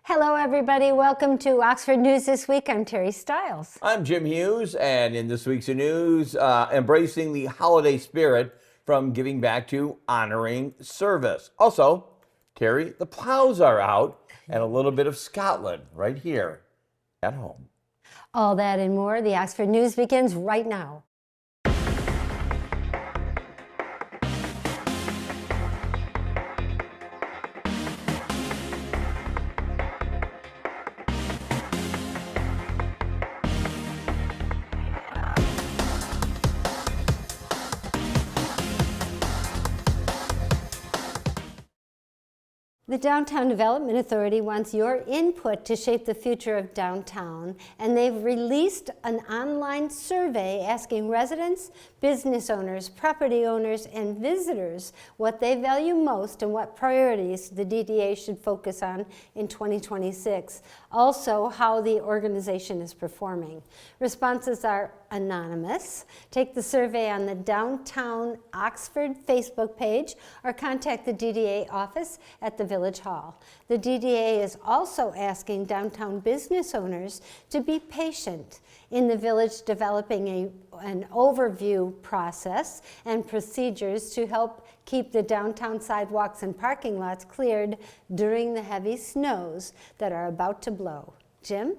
Hello, everybody. Welcome to Oxford News This Week. I'm Terry Stiles. I'm Jim Hughes, and in this week's news, embracing the holiday spirit from giving back to honoring service. Also, Terry, the plows are out, and a little bit of Scotland right here at home. All that and more. The Oxford News begins right now. The Downtown Development Authority wants your input to shape the future of downtown, and they've released an online survey asking residents, business owners, property owners, and visitors what they value most and what priorities the DDA should focus on in 2026. Also, how the organization is performing. Responses are anonymous. Take the survey on the Downtown Oxford Facebook page or contact the DDA office at the Village Hall. The DDA is also asking downtown business owners to be patient in the village, developing an overview process and procedures to help keep the downtown sidewalks and parking lots cleared during the heavy snows that are about to blow. Jim?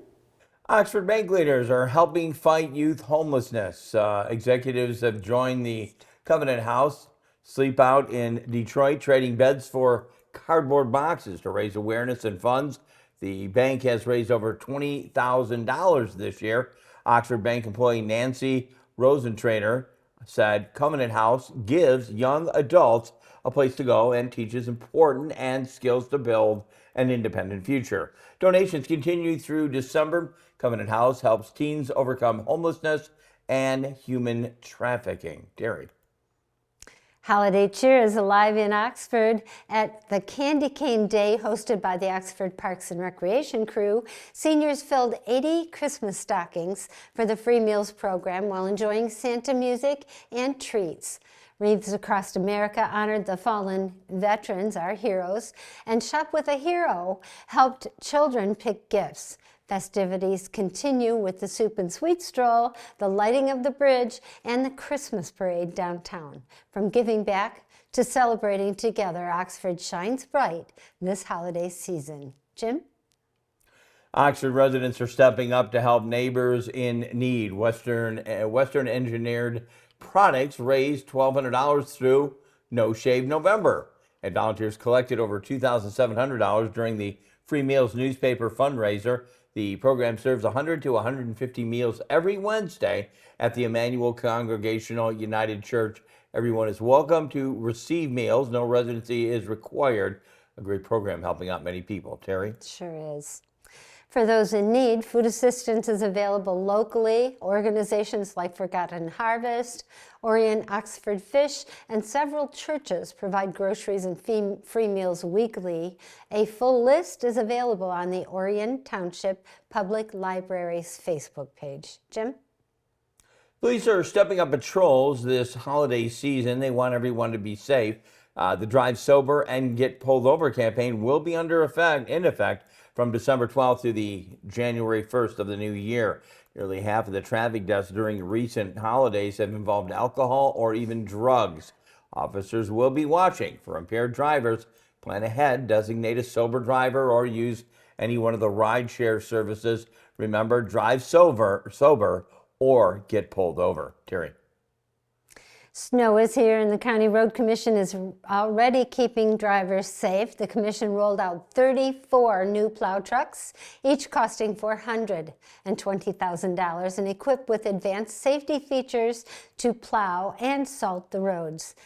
Oxford bank leaders are helping fight youth homelessness. Executives have joined the Covenant House Sleep Out in Detroit, trading beds for cardboard boxes to raise awareness and funds. The bank has raised over $20,000 this year. Oxford Bank employee Nancy Rosentrainer said Covenant House gives young adults a place to go and teaches important and skills to build an independent future. Donations continue through December. Covenant House helps teens overcome homelessness and human trafficking. Terry. Holiday cheer is alive in Oxford at the Candy Cane Day hosted by the Oxford Parks and Recreation crew. Seniors filled 80 Christmas stockings for the free meals program while enjoying Santa music and treats. Wreaths across America honored the fallen veterans, our heroes, and Shop with a Hero helped children pick gifts. Festivities continue with the Soup and Sweet Stroll, the lighting of the bridge, and the Christmas parade downtown. From giving back to celebrating together, Oxford shines bright this holiday season. Jim? Oxford residents are stepping up to help neighbors in need. Western engineered products raised $1,200 through No Shave November, and volunteers collected over $2,700 during the Free Meals newspaper fundraiser. The program serves 100 to 150 meals every Wednesday at the Emmanuel Congregational United Church. Everyone is welcome to receive meals. No residency is required. A great program helping out many people. Terry? Sure is. For those in need, food assistance is available locally. Organizations like Forgotten Harvest, Orion Oxford Fish, and several churches provide groceries and free meals weekly. A full list is available on the Orion Township Public Library's Facebook page. Jim? Police are stepping up patrols this holiday season. They want everyone to be safe. The Drive Sober and Get Pulled Over campaign will be in effect from December 12th to the January 1st of the new year. Nearly half of the traffic deaths during recent holidays have involved alcohol or even drugs. Officers will be watching for impaired drivers. Plan ahead, designate a sober driver, or use any one of the rideshare services. Remember, drive sober or get pulled over. Terry. Snow is here, and the County Road Commission is already keeping drivers safe. The commission rolled out 34 new plow trucks, each costing $420,000 and equipped with advanced safety features to plow and salt the roads.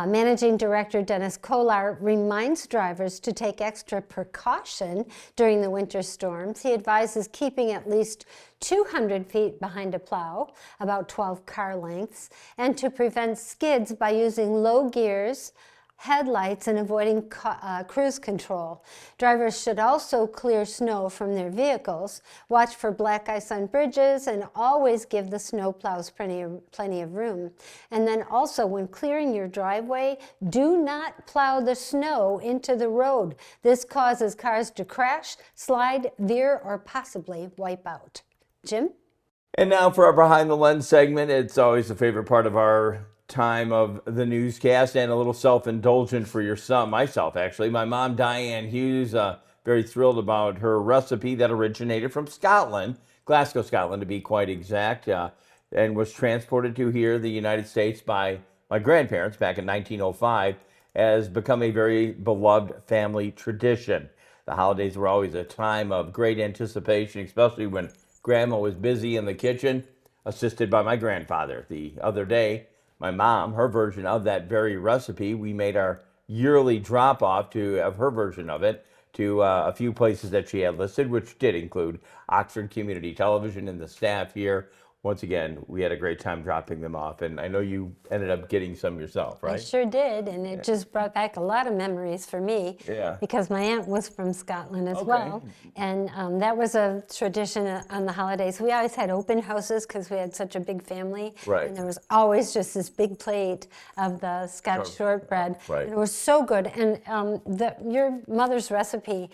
Managing Director Dennis Kolar reminds drivers to take extra precaution during the winter storms. He advises keeping at least 200 feet behind a plow, about 12 car lengths, and to prevent skids by using low gears, headlights and avoiding cruise control. Drivers should also clear snow from their vehicles, watch for black ice on bridges, and always give the snow plows plenty of room. And then also, when clearing your driveway, do not plow the snow into the road. This causes cars to crash, slide, veer, or possibly wipe out. Jim? And now for our Behind the Lens segment. It's always a favorite part of our time of the newscast, and a little self-indulgent for myself actually. My mom, Diane Hughes, very thrilled about her recipe that originated from Scotland, Glasgow, Scotland to be quite exact, and was transported to here, the United States, by my grandparents back in 1905, has become a very beloved family tradition. The holidays were always a time of great anticipation, especially when Grandma was busy in the kitchen, assisted by my grandfather. The other day, my mom, her version of that very recipe, we made our yearly drop-off of her version of it to a few places that she had listed, which did include Oxford Community Television and the staff here. Once again, we had a great time dropping them off, and I know you ended up getting some yourself, right? I sure did, and it just brought back a lot of memories for me, because my aunt was from Scotland as well, and that was a tradition on the holidays. We always had open houses because we had such a big family, and there was always just this big plate of the Scotch shortbread, and it was so good. And your mother's recipe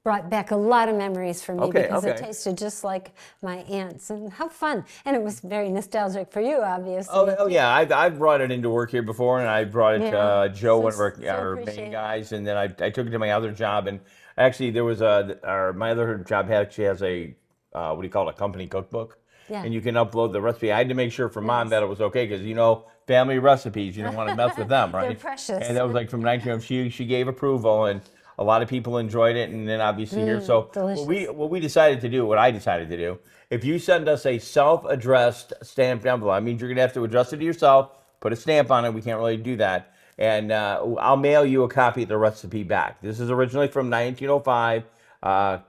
brought back a lot of memories for me, because it tasted just like my aunt's, and how fun. And it was very nostalgic for you, obviously. Oh yeah, I've brought it into work here before, and I brought it to Joe, one of our main guys, and then I took it to my other job, and actually there was my other job actually has a, what do you call it, a company cookbook. And you can upload the recipe. I had to make sure for Mom that it was okay, because family recipes, you don't want to mess with them, right? They're precious. And that was like from 19, she gave approval, and a lot of people enjoyed it, and then obviously here. So what I decided to do, if you send us a self-addressed stamped envelope, that means you're gonna have to address it to yourself, put a stamp on it. We can't really do that, and I'll mail you a copy of the recipe back. This is originally from 1905,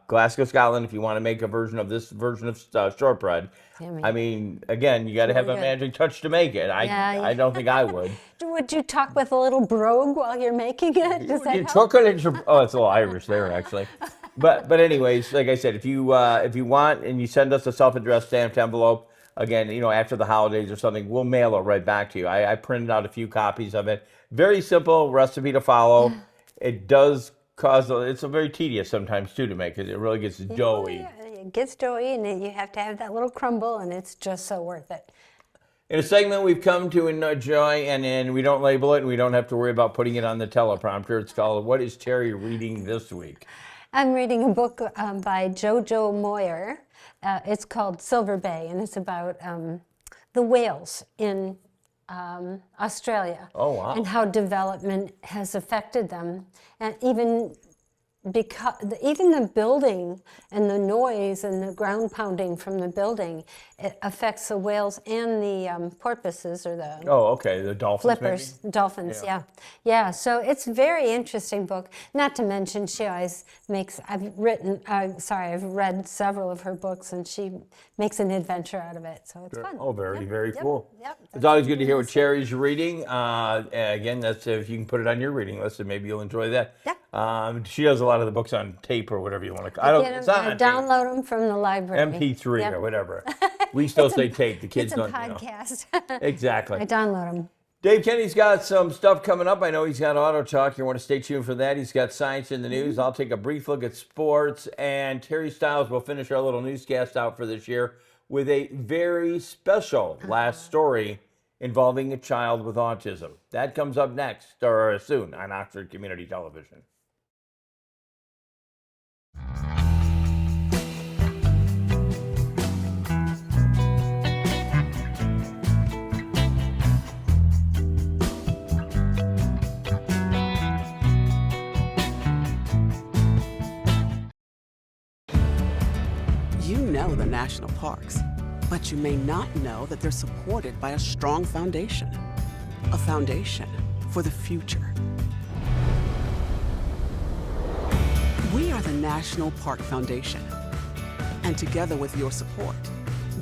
Glasgow, Scotland. If you want to make a version of this version of shortbread, I mean, again, you got to have a magic touch to make it. I don't think I would. Would you talk with a little brogue while you're making it? Does that help? It's a little Irish there, actually. But anyways, like I said, if you want and you send us a self-addressed stamped envelope, again, after the holidays or something, we'll mail it right back to you. I printed out a few copies of it. Very simple recipe to follow. It does it's a very tedious sometimes too to make, because it really gets doughy. It gets doughy, and then you have to have that little crumble, and it's just so worth it. In a segment we've come to enjoy, and we don't label it, and we don't have to worry about putting it on the teleprompter. It's called What is Terry Reading This Week? I'm reading a book by Jojo Moyer. It's called Silver Bay, and it's about the whales in Australia. Oh, wow. And how development has affected them, and even the building and the noise and the ground pounding from the building, it affects the whales and the porpoises, or the the dolphins, flippers, dolphins. Yeah. So it's a very interesting book. Not to mention, she always makes. I've read several of her books, and she makes an adventure out of it. So it's fun. Oh, very cool. It's always good to hear what Cherry's reading. Again, that's if you can put it on your reading list, and maybe you'll enjoy that. She does a lot of the books on tape or whatever you want to call it. I download them from the library. MP3 or whatever. We still say tape. The kids don't. It's a podcast. Exactly. I download them. Dave Kenny's got some stuff coming up. I know he's got Auto Talk. You want to stay tuned for that. He's got Science in the News. I'll take a brief look at sports. And Terry Stiles will finish our little newscast out for this year with a very special last story involving a child with autism. That comes up next, or soon, on Oxford Community Television. You know the national parks, but you may not know that they're supported by a strong foundation. A foundation for the future. We are the National Park Foundation. And together with your support,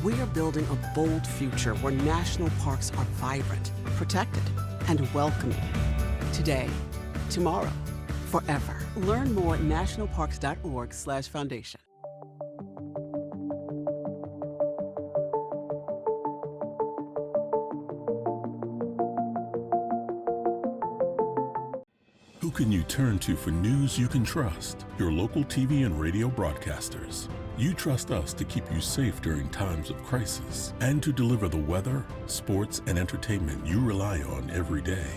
we are building a bold future where national parks are vibrant, protected, and welcoming Today, tomorrow, forever. Learn more at nationalparks.org/foundation. Who can you turn to for news you can trust? Your local TV and radio broadcasters. You trust us to keep you safe during times of crisis and to deliver the weather, sports, and entertainment you rely on every day.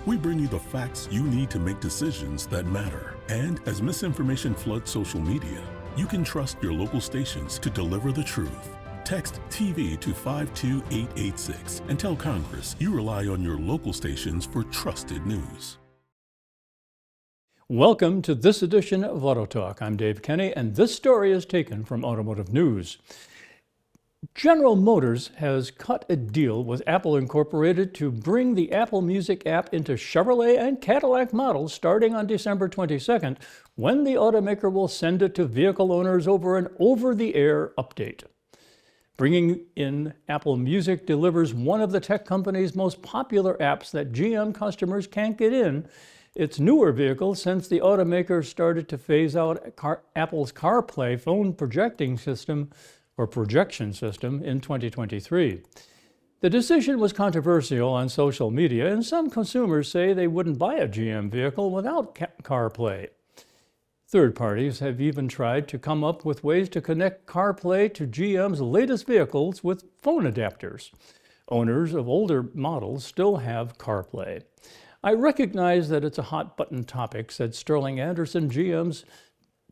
We bring you the facts you need to make decisions that matter. And as misinformation floods social media, you can trust your local stations to deliver the truth. Text TV to 52886 and tell Congress you rely on your local stations for trusted news. Welcome to this edition of Auto Talk. I'm Dave Kenny, and this story is taken from Automotive News. General Motors has cut a deal with Apple Incorporated to bring the Apple Music app into Chevrolet and Cadillac models starting on December 22nd, when the automaker will send it to vehicle owners over an over-the-air update. Bringing in Apple Music delivers one of the tech company's most popular apps that GM customers can't get in its newer vehicles since the automaker started to phase out Apple's CarPlay phone projection system in 2023. The decision was controversial on social media, and some consumers say they wouldn't buy a GM vehicle without CarPlay. Third parties have even tried to come up with ways to connect CarPlay to GM's latest vehicles with phone adapters. Owners of older models still have CarPlay. I recognize that it's a hot-button topic, said Sterling Anderson, GM's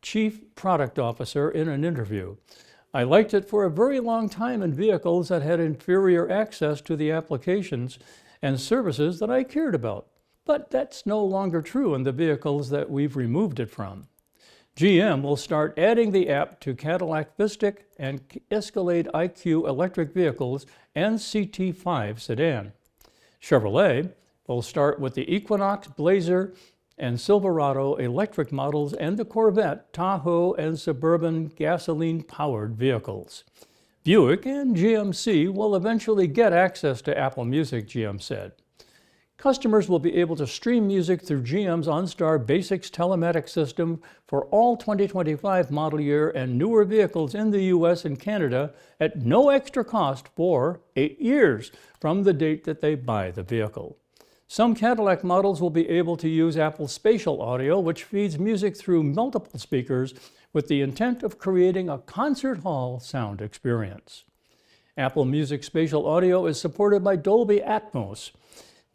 chief product officer, in an interview. I liked it for a very long time in vehicles that had inferior access to the applications and services that I cared about. But that's no longer true in the vehicles that we've removed it from. GM will start adding the app to Cadillac Vistic and Escalade IQ electric vehicles and CT5 sedan. Chevrolet will start with the Equinox, Blazer, and Silverado electric models and the Corvette, Tahoe, and Suburban gasoline-powered vehicles. Buick and GMC will eventually get access to Apple Music, GM said. Customers will be able to stream music through GM's OnStar Basics telematics system for all 2025 model year and newer vehicles in the US and Canada at no extra cost for 8 years from the date that they buy the vehicle. Some Cadillac models will be able to use Apple's spatial audio, which feeds music through multiple speakers with the intent of creating a concert hall sound experience. Apple Music spatial audio is supported by Dolby Atmos.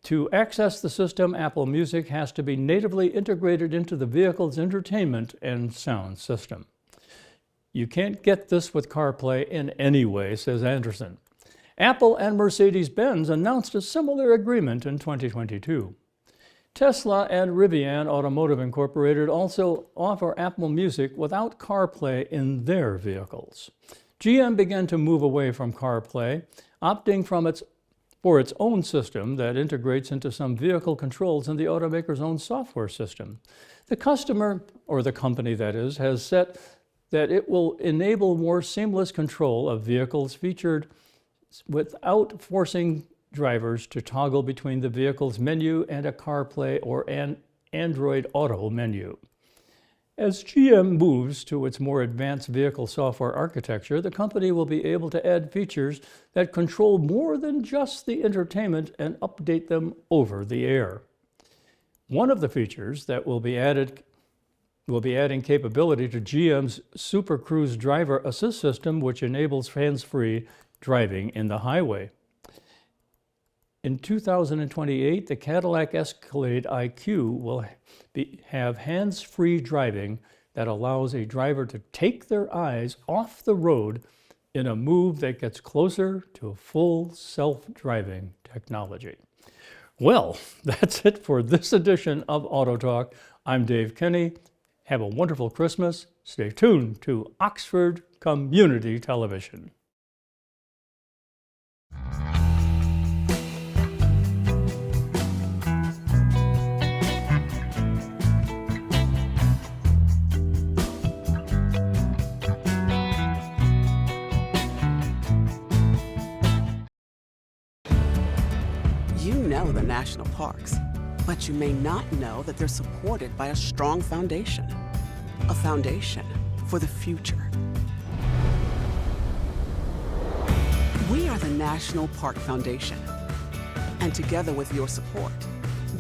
To access the system, Apple Music has to be natively integrated into the vehicle's entertainment and sound system. You can't get this with CarPlay in any way, says Anderson. Apple and Mercedes-Benz announced a similar agreement in 2022. Tesla and Rivian Automotive Incorporated also offer Apple Music without CarPlay in their vehicles. GM began to move away from CarPlay, opting for its own system that integrates into some vehicle controls in the automaker's own software system. The customer, or the company that is, has said that it will enable more seamless control of vehicles featured without forcing drivers to toggle between the vehicle's menu and a CarPlay or an Android Auto menu. As GM moves to its more advanced vehicle software architecture, the company will be able to add features that control more than just the entertainment and update them over the air. One of the features that will be adding capability to GM's Super Cruise driver assist system, which enables hands-free driving in the highway. In 2028, the Cadillac Escalade IQ will have hands-free driving that allows a driver to take their eyes off the road in a move that gets closer to full self-driving technology. Well, that's it for this edition of Auto Talk. I'm Dave Kenny. Have a wonderful Christmas. Stay tuned to Oxford Community Television. You know the national parks, but you may not know that they're supported by a strong foundation. A foundation for the future. We are the National Park Foundation. And together with your support,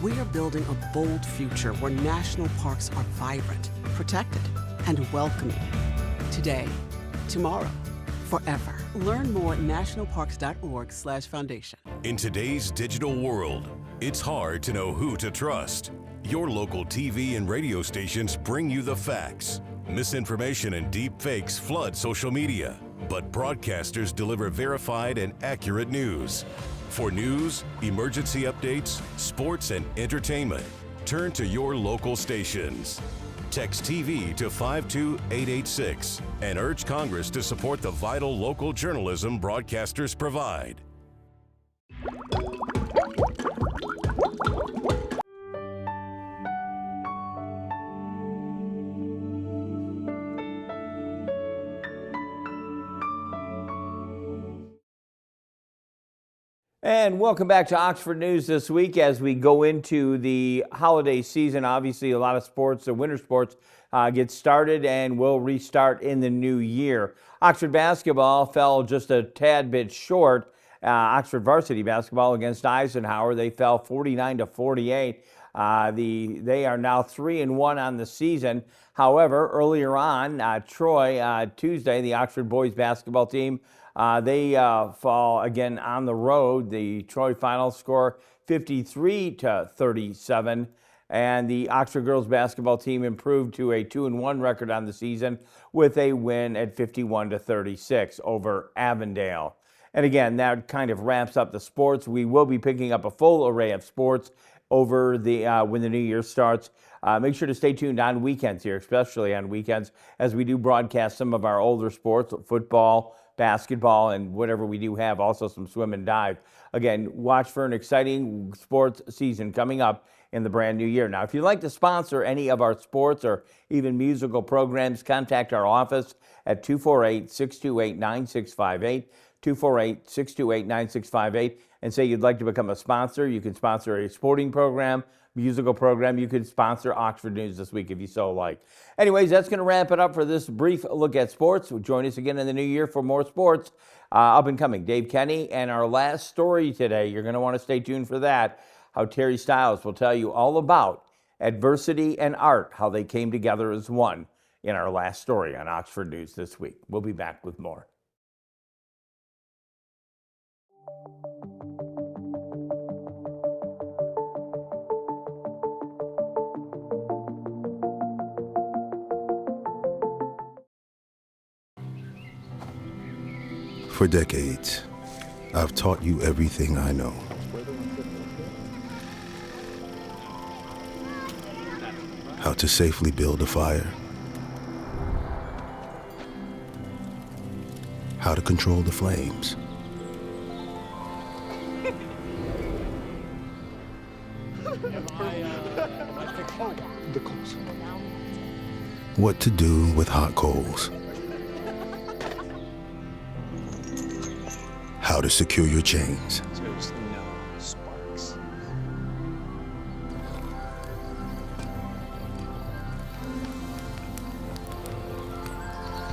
we are building a bold future where national parks are vibrant, protected, and welcoming. Today, tomorrow, forever. Learn more at nationalparks.org/foundation. In today's digital world, it's hard to know who to trust. Your local TV and radio stations bring you the facts. Misinformation and deep fakes flood social media, but broadcasters deliver verified and accurate news. For news, emergency updates, sports, and entertainment, turn to your local stations. Text TV to 52886 and urge Congress to support the vital local journalism broadcasters provide. And welcome back to Oxford News this week as we go into the holiday season. Obviously, a lot of sports, the winter sports, get started and will restart in the new year. Oxford basketball fell just a tad bit short. Oxford varsity basketball against Eisenhower, they fell 49-48. They are now 3-1 on the season. However, earlier on, Troy, Tuesday, the Oxford boys basketball team, they fall again on the road. The Troy final score 53-37, and the Oxford girls basketball team improved to a 2-1 record on the season with a win at 51-36 over Avondale. And again, that kind of wraps up the sports. We will be picking up a full array of sports over the when the new year starts. Make sure to stay tuned on weekends here, especially on weekends, as we do broadcast some of our older sports, football, basketball, and whatever we do have, also some swim and dive. Again, watch for an exciting sports season coming up in the brand new year. Now, if you'd like to sponsor any of our sports or even musical programs, contact our office at 248-628-9658, 248-628-9658, and say you'd like to become a sponsor. You can sponsor a sporting program, musical program. You could sponsor Oxford News this week if you so like. Anyways, that's going to wrap it up for this brief look at sports. Join us again in the new year for more sports. Up and coming, Dave Kenny, and our last story today, you're going to want to stay tuned for that, how Terry Stiles will tell you all about adversity and art, how they came together as one in our last story on Oxford News this week. We'll be back with more. For decades, I've taught you everything I know. How to safely build a fire. How to control the flames. What to do with hot coals. How to secure your chains. There's no sparks.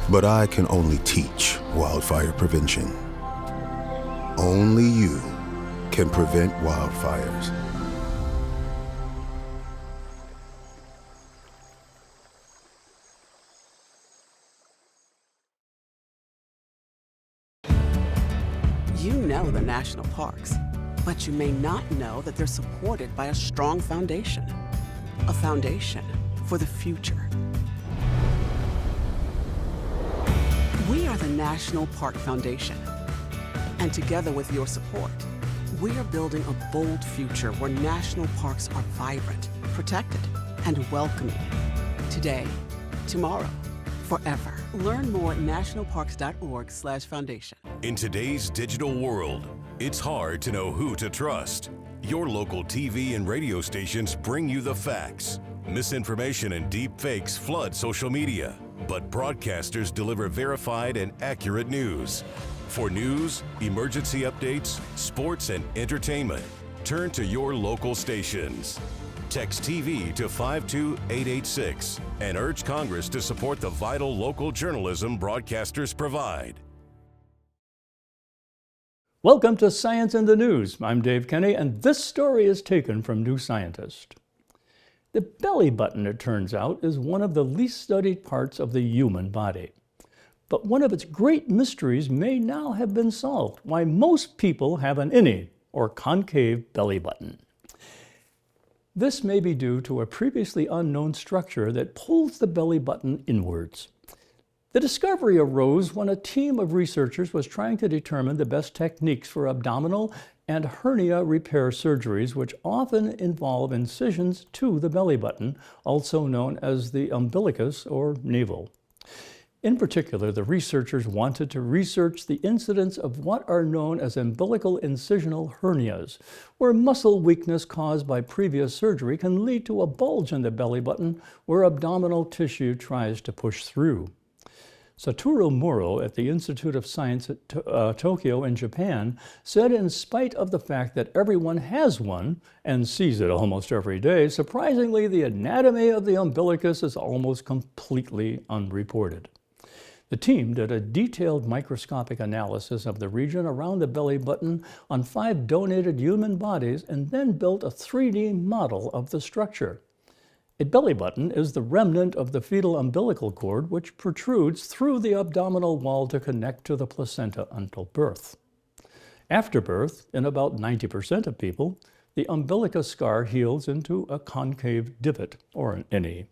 But I can only teach wildfire prevention. Only you can prevent wildfires. You know the national parks, but you may not know that they're supported by a strong foundation. A foundation for the future. We are the National Park Foundation. And together with your support, we are building a bold future where national parks are vibrant, protected, and welcoming. Today, tomorrow, forever. Learn more at nationalparks.org/foundation. In today's digital world, it's hard to know who to trust. Your local TV and radio stations bring you the facts. Misinformation and deep fakes flood social media, but broadcasters deliver verified and accurate news. For news, emergency updates, sports, and entertainment, turn to your local stations. Text TV to 52886 and urge Congress to support the vital local journalism broadcasters provide. Welcome to Science in the News. I'm Dave Kenny, and this story is taken from New Scientist. The belly button, it turns out, is one of the least studied parts of the human body. But one of its great mysteries may now have been solved: why most people have an innie, or concave, belly button. This may be due to a previously unknown structure that pulls the belly button inwards. The discovery arose when a team of researchers was trying to determine the best techniques for abdominal and hernia repair surgeries, which often involve incisions to the belly button, also known as the umbilicus or navel. In particular, the researchers wanted to research the incidence of what are known as umbilical incisional hernias, where muscle weakness caused by previous surgery can lead to a bulge in the belly button where abdominal tissue tries to push through. Satoru Muro at the Institute of Science at Tokyo in Japan said, in spite of the fact that everyone has one and sees it almost every day, surprisingly, the anatomy of the umbilicus is almost completely unreported. The team did a detailed microscopic analysis of the region around the belly button on 5 donated human bodies and then built a 3D model of the structure. A belly button is the remnant of the fetal umbilical cord, which protrudes through the abdominal wall to connect to the placenta until birth. After birth, in about 90% of people, the umbilicus scar heals into a concave divot, or an innie.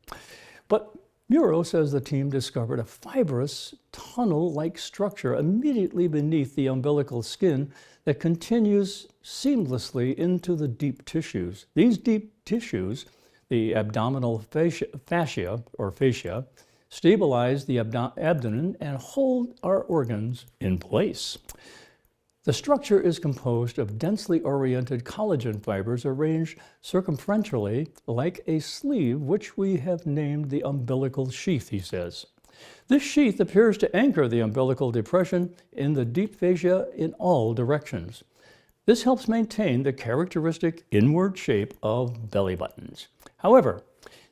But Muro says the team discovered a fibrous, tunnel-like structure immediately beneath the umbilical skin that continues seamlessly into the deep tissues. These deep tissues, the abdominal fascia, stabilize the abdomen and hold our organs in place. The structure is composed of densely oriented collagen fibers arranged circumferentially like a sleeve, which we have named the umbilical sheath, he says. This sheath appears to anchor the umbilical depression in the deep fascia in all directions. This helps maintain the characteristic inward shape of belly buttons. However,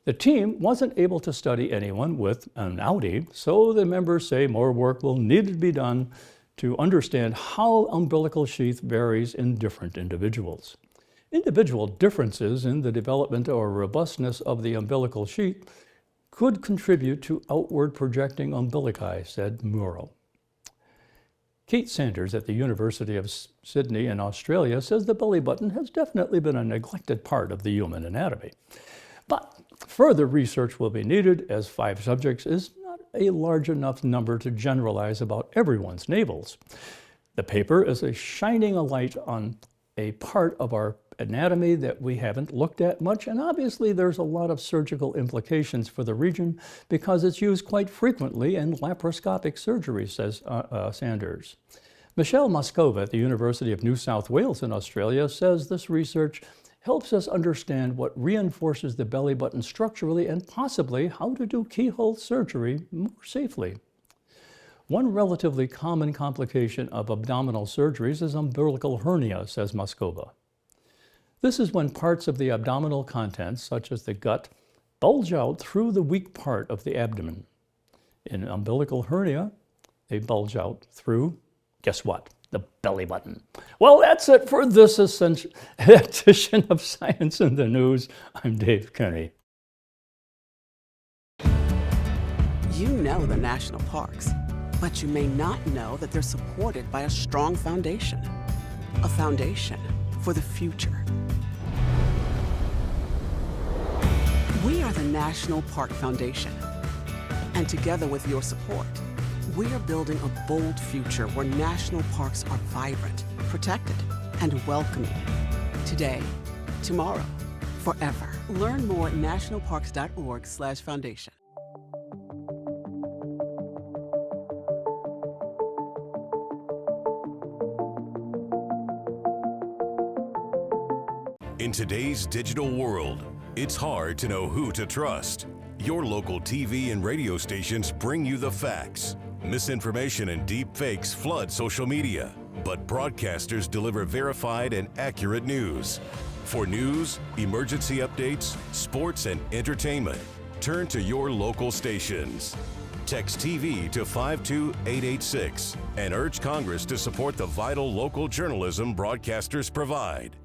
the team wasn't able to study anyone with an outie, so the members say more work will need to be done to understand how umbilical sheath varies in different individuals. Individual differences in the development or robustness of the umbilical sheath could contribute to outward projecting umbilici, said Muro. Kate Sanders at the University of Sydney in Australia says the belly button has definitely been a neglected part of the human anatomy. But further research will be needed, as 5 subjects is not a large enough number to generalize about everyone's navels. The paper is shining a light on a part of our anatomy that we haven't looked at much, and obviously there's a lot of surgical implications for the region because it's used quite frequently in laparoscopic surgery, says Sanders. Michelle Moscova at the University of New South Wales in Australia says this research helps us understand what reinforces the belly button structurally and possibly how to do keyhole surgery more safely. One relatively common complication of abdominal surgeries is umbilical hernia, says Moscova. This is when parts of the abdominal contents, such as the gut, bulge out through the weak part of the abdomen. In umbilical hernia, they bulge out through, guess what? The belly button. Well, that's it for this edition of Science in the News. I'm Dave Kenny. You know the national parks, but you may not know that they're supported by a strong foundation. A foundation for the future. We are the National Park Foundation. And together with your support, we are building a bold future where national parks are vibrant, protected, and welcoming. Today, tomorrow, forever. Learn more at nationalparks.org/foundation. In today's digital world, it's hard to know who to trust. Your local TV and radio stations bring you the facts. Misinformation and deep fakes flood social media. but broadcasters deliver verified and accurate news. For news, emergency updates, sports, and entertainment, turn to your local stations. Text TV to 52886 and urge Congress to support the vital local journalism broadcasters provide.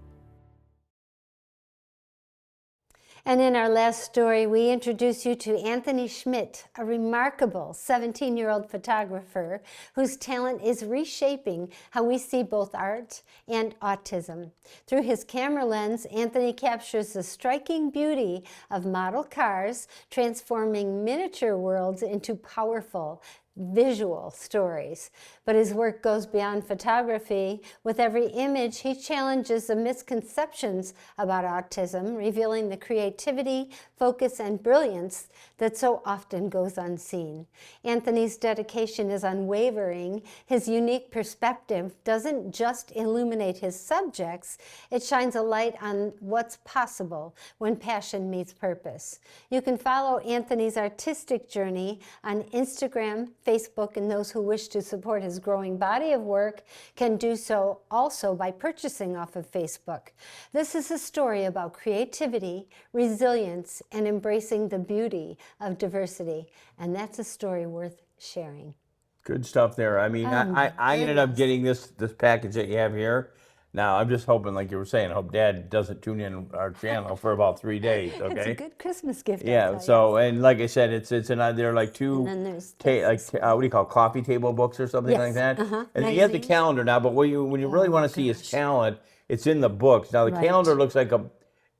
And in our last story, we introduce you to Anthony Schmidt, a remarkable 17-year-old photographer whose talent is reshaping how we see both art and autism. Through his camera lens, Anthony captures the striking beauty of model cars, transforming miniature worlds into powerful visual stories. But his work goes beyond photography. With every image, he challenges the misconceptions about autism, revealing the creativity, focus, and brilliance that so often goes unseen. Anthony's dedication is unwavering. His unique perspective doesn't just illuminate his subjects, it shines a light on what's possible when passion meets purpose. You can follow Anthony's artistic journey on Instagram, Facebook, and those who wish to support his growing body of work can do so also by purchasing off of Facebook. This is a story about creativity, resilience, and embracing the beauty of diversity, and that's a story worth sharing. Good stuff there. I mean, I ended up getting this package that you have here. Now, I'm just hoping, like you were saying, I hope Dad doesn't tune in our channel for about 3 days, okay? It's a good Christmas gift. Yeah, so, and like I said, they're like two, And then there's what do you call it, coffee table books or something like that? And then you have the Magazines. calendar now, but when you really want to see his talent, it's in the books. Now, the Right. calendar looks like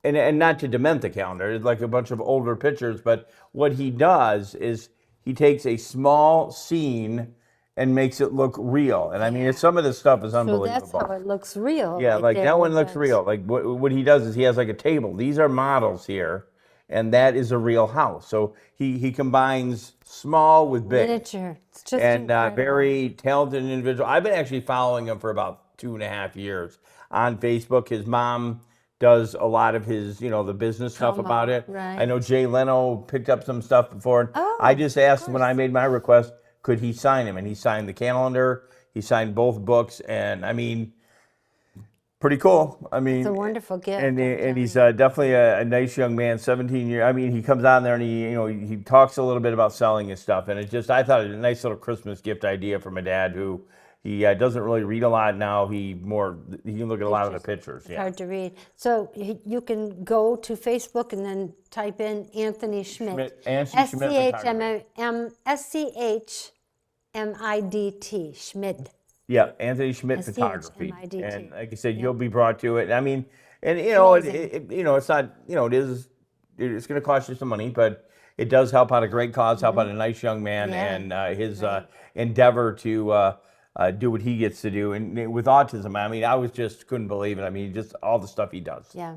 and not to dement the calendar, it's like a bunch of older pictures, but what he does is he takes a small scene and makes it look real. And I mean, some of this stuff is So unbelievable. that's how it looks real. Yeah, right like there, that one looks but- real. Like what he does is he has like a table. These are models here, and that is a real house. So he combines small with big. Miniature. It's just And incredible. very talented individual. I've been actually following him for about 2.5 years on Facebook. His mom does a lot of his, the business stuff Promo, about it. right. I know Jay Leno picked up some stuff before. Oh, I just asked of when I made my request, could he sign him? And he signed the calendar. He signed both books, and I mean, pretty cool. I mean, It's a wonderful gift. and he's definitely a nice young man, 17 years. I mean, he comes on there and he talks a little bit about selling his stuff, and I thought it was a nice little Christmas gift idea for my dad, who he doesn't really read a lot now. He can look at a lot of the pictures. It's Yeah, hard to read. So you can go to Facebook and then type in Anthony Schmidt. Anthony Schmidt S-C-H-M-I-D-T, Schmidt. yeah, Anthony Schmidt Photography, SCHMIDT. and like I said, you'll be brought to it. I mean, and it's not, it's going to cost you some money, but it does help out a great cause, help out a nice young man, Yeah, and his endeavor to do what he gets to do. And with autism, I mean, I just couldn't believe it. I mean, just all the stuff he does. Yeah,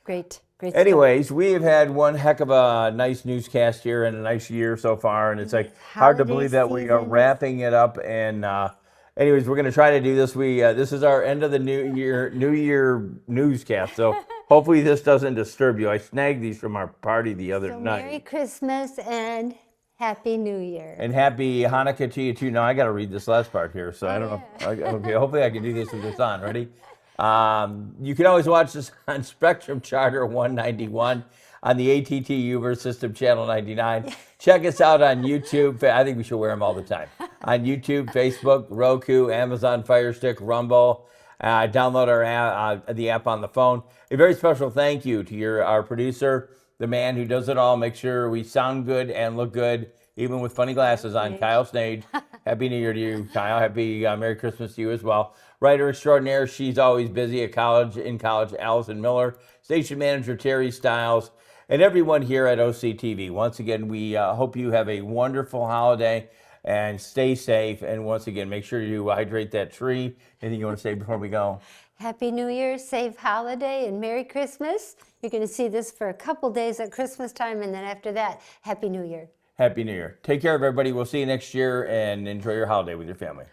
great stuff. Anyways, we have had one heck of a nice newscast here and a nice year so far, and it's like hard to Holiday believe that we are season. wrapping it up. And anyways, we're going to try to do this. This is our end of the New Year newscast, so hopefully this doesn't disturb you. I snagged these from our party the other So night. Merry Christmas and Happy New Year. And happy Hanukkah to you too. Now I got to read this last part here, so I don't know. Okay, hopefully I can do this with this on. Ready? You can always watch this on Spectrum Charter 191 on the ATT Uver System Channel 99. Check us out on YouTube. I think we should wear them all the time. On YouTube, Facebook, Roku, Amazon Fire Stick, Rumble. Download the app on the phone. A very special thank you to our producer, the man who does it all. Make sure we sound good and look good, even with funny glasses on, Kyle Snade. Happy New Year to you, Kyle. Happy Merry Christmas to you as well. Writer extraordinaire, she's always busy in college, Allison Miller. Station manager, Terry Stiles. And everyone here at OCTV. Once again, we hope you have a wonderful holiday and stay safe. And once again, make sure you hydrate that tree. Anything you want to say before we go? Happy New Year, safe holiday, and Merry Christmas. You're going to see this for a couple days at Christmas time, and then after that, Happy New Year. Happy New Year. Take care of everybody. We'll see you next year, and enjoy your holiday with your family.